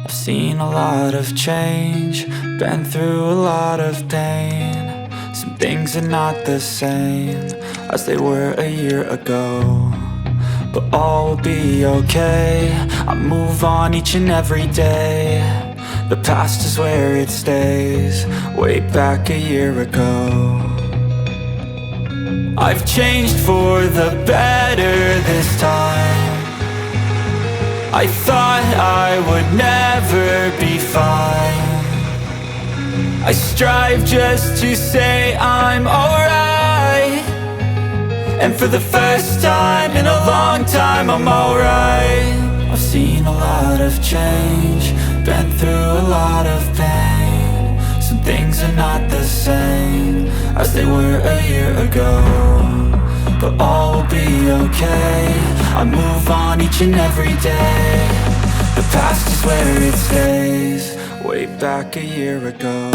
I've seen a lot of change, been through a lot of pain. Some things are not the same as they were a year ago, but all will be okay. I move on each and every day. The past is where it stays, way back a year ago. I've changed for the better this time. I thought I would never be fine. I strive just to say I'm alright, and for the first time in a long time I'm alright. I've seen a lot of change, been through a lot of pain. Some things are not the same as they were a year ago, but all will be okay. I move on each and every day. The past is where it stays, way back a year ago.